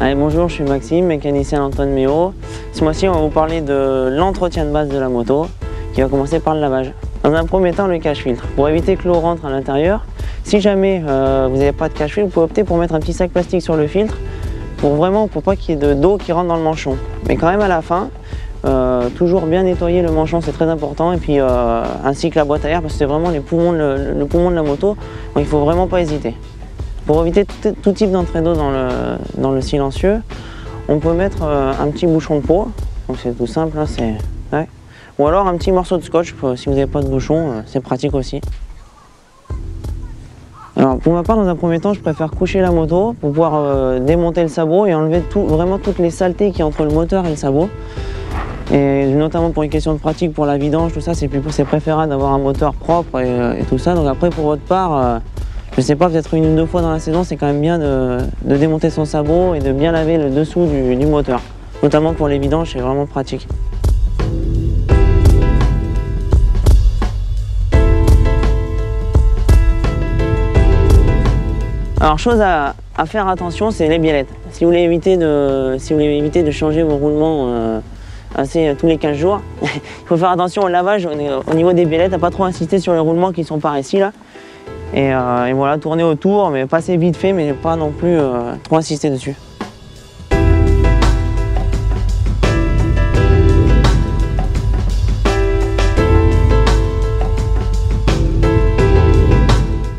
Allez, bonjour, je suis Maxime, mécanicien Antoine Méo. Ce mois-ci, on va vous parler de l'entretien de base de la moto, qui va commencer par le lavage. Dans un premier temps, le cache-filtre. Pour éviter que l'eau rentre à l'intérieur, si jamais vous n'avez pas de cache-filtre, vous pouvez opter pour mettre un petit sac plastique sur le filtre, pour pas qu'il y ait d'eau qui rentre dans le manchon. Mais quand même à la fin, toujours bien nettoyer le manchon, c'est très important, et puis ainsi que la boîte à air, parce que c'est vraiment le poumon de la moto, donc il ne faut vraiment pas hésiter. Pour éviter tout type d'entrée d'eau dans le silencieux, on peut mettre un petit bouchon de peau, donc c'est tout simple, hein, ouais. Ou alors un petit morceau de scotch, si vous n'avez pas de bouchon, c'est pratique aussi. Alors pour ma part, dans un premier temps, je préfère coucher la moto pour pouvoir démonter le sabot et enlever vraiment toutes les saletés qu'il y a entre le moteur et le sabot. Et notamment pour une question de pratique, pour la vidange, tout ça, c'est préférable d'avoir un moteur propre et tout ça. Donc après, pour votre part, je sais pas, peut-être une ou deux fois dans la saison, c'est quand même bien de démonter son sabot et de bien laver le dessous du moteur. Notamment pour les vidanges, c'est vraiment pratique. Alors, chose à faire attention, c'est les biellettes. Si vous voulez éviter de changer vos roulements tous les 15 jours, il faut faire attention au lavage au niveau des biellettes, à pas trop insister sur les roulements qui sont par ici là. Et voilà, tourner autour, mais passer vite fait, mais pas non plus trop insister dessus.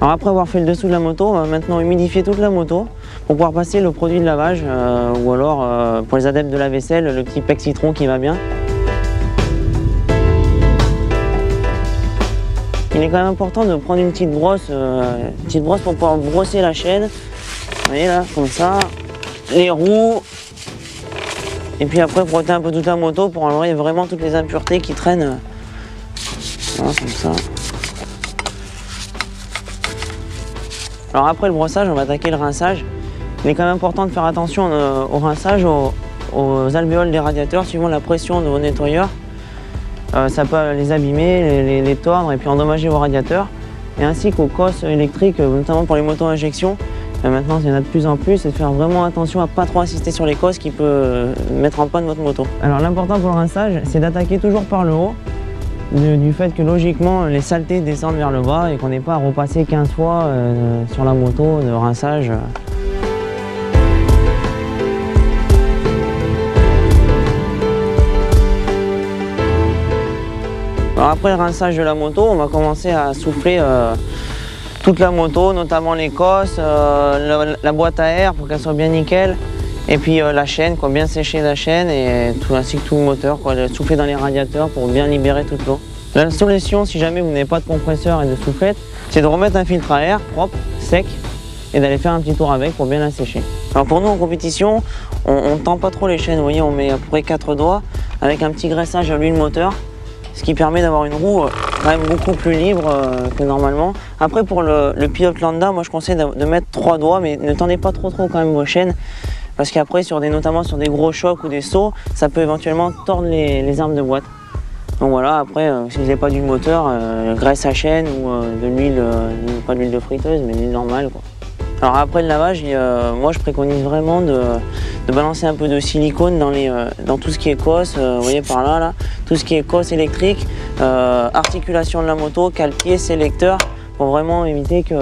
Alors après avoir fait le dessous de la moto, on va maintenant humidifier toute la moto pour pouvoir passer le produit de lavage ou alors pour les adeptes de la vaisselle, le petit pec citron qui va bien. Il est quand même important de prendre une petite brosse pour pouvoir brosser la chaîne. Vous voyez là, comme ça, les roues. Et puis après frotter un peu toute la moto pour enlever vraiment toutes les impuretés qui traînent. Voilà, comme ça. Alors après le brossage, on va attaquer le rinçage. Il est quand même important de faire attention au rinçage, aux alvéoles des radiateurs, suivant la pression de vos nettoyeurs. Ça peut les abîmer, les tordre et puis endommager vos radiateurs. Et ainsi qu'aux cosses électriques, notamment pour les motos à injection. Maintenant, il y en a de plus en plus, et de faire vraiment attention à ne pas trop insister sur les cosses qui peuvent mettre en panne votre moto. Alors l'important pour le rinçage, c'est d'attaquer toujours par le haut, du fait que logiquement les saletés descendent vers le bas et qu'on n'ait pas à repasser 15 fois sur la moto de rinçage. Alors après le rinçage de la moto, on va commencer à souffler toute la moto, notamment les cosses, la boîte à air pour qu'elle soit bien nickel, et puis la chaîne, bien sécher la chaîne, ainsi que tout le moteur, souffler dans les radiateurs pour bien libérer toute l'eau. La solution, si jamais vous n'avez pas de compresseur et de soufflette, c'est de remettre un filtre à air propre, sec, et d'aller faire un petit tour avec pour bien la sécher. Alors pour nous en compétition, on ne tend pas trop les chaînes, vous voyez, on met à peu près 4 doigts avec un petit graissage à l'huile moteur, ce qui permet d'avoir une roue quand même beaucoup plus libre que normalement. Après pour le pilote lambda, moi je conseille de mettre 3 doigts, mais ne tendez pas trop quand même vos chaînes, parce qu'après notamment sur des gros chocs ou des sauts, ça peut éventuellement tordre les armes de boîte. Donc voilà, après si vous n'avez pas d'huile moteur, graisse à chaîne ou de l'huile, pas de l'huile de friteuse, mais de l'huile normale, quoi. Alors après le lavage, moi je préconise vraiment de balancer un peu de silicone dans tout ce qui est cosse, vous voyez par là, tout ce qui est cosse électrique, articulation de la moto, cale-pied, sélecteur, pour vraiment éviter que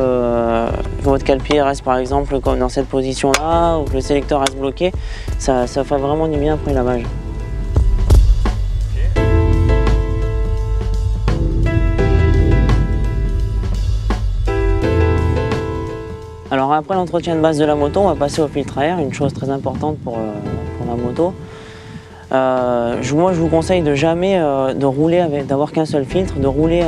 votre cale-pied reste par exemple comme dans cette position là, ou que le sélecteur reste bloqué. Ça fait vraiment du bien après le lavage. Alors après l'entretien de base de la moto, on va passer au filtre à air, une chose très importante pour la moto. Moi je vous conseille de jamais d'avoir qu'un seul filtre, de rouler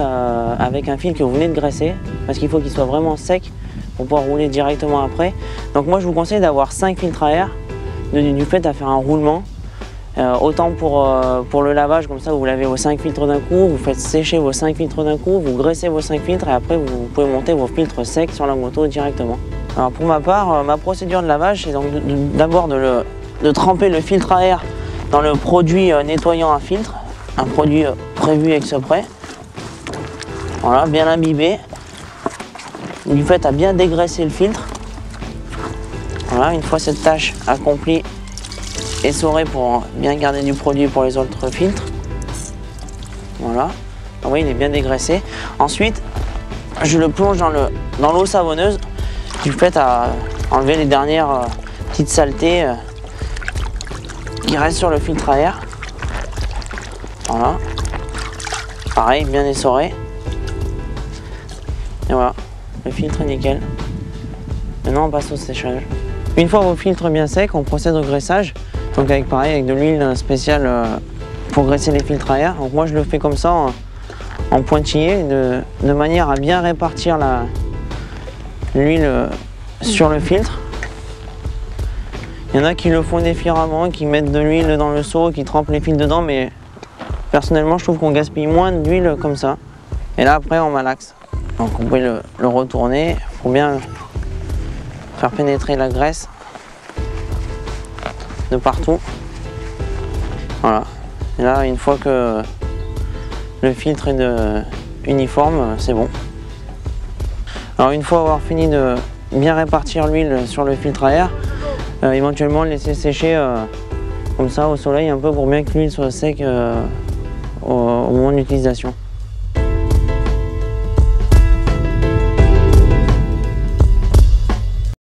avec un fil que vous venez de graisser, parce qu'il faut qu'il soit vraiment sec pour pouvoir rouler directement après. Donc moi je vous conseille d'avoir 5 filtres à air, du fait à faire un roulement. Autant pour le lavage, comme ça vous lavez vos 5 filtres d'un coup, vous faites sécher vos 5 filtres d'un coup, vous graissez vos 5 filtres et après vous pouvez monter vos filtres secs sur la moto directement. Alors pour ma part, ma procédure de lavage, c'est donc d'abord de tremper le filtre à air dans le produit nettoyant à filtre, un produit prévu exprès. Voilà, bien imbibé. Du fait à bien dégraisser le filtre. Voilà, une fois cette tâche accomplie, essorée pour bien garder du produit pour les autres filtres. Voilà, vous voyez, il est bien dégraissé. Ensuite, je le plonge dans l'eau savonneuse du fait à enlever les dernières petites saletés qui restent sur le filtre à air. Voilà, pareil, bien essoré. Et voilà, le filtre est nickel. Maintenant, on passe au séchage. Une fois vos filtres bien secs, on procède au graissage. Donc avec de l'huile spéciale pour graisser les filtres à air. Donc moi je le fais comme ça en pointillé de manière à bien répartir l'huile sur le filtre. Il y en a qui le font différemment, qui mettent de l'huile dans le seau, qui trempent les fils dedans, mais personnellement je trouve qu'on gaspille moins d'huile comme ça. Et là après on malaxe. Donc on peut le retourner pour bien faire pénétrer la graisse de partout. Voilà. Et là, une fois que le filtre est uniforme, c'est bon. Alors une fois avoir fini de bien répartir l'huile sur le filtre à air, éventuellement le laisser sécher comme ça au soleil un peu pour bien que l'huile soit sec au moment de l'utilisation.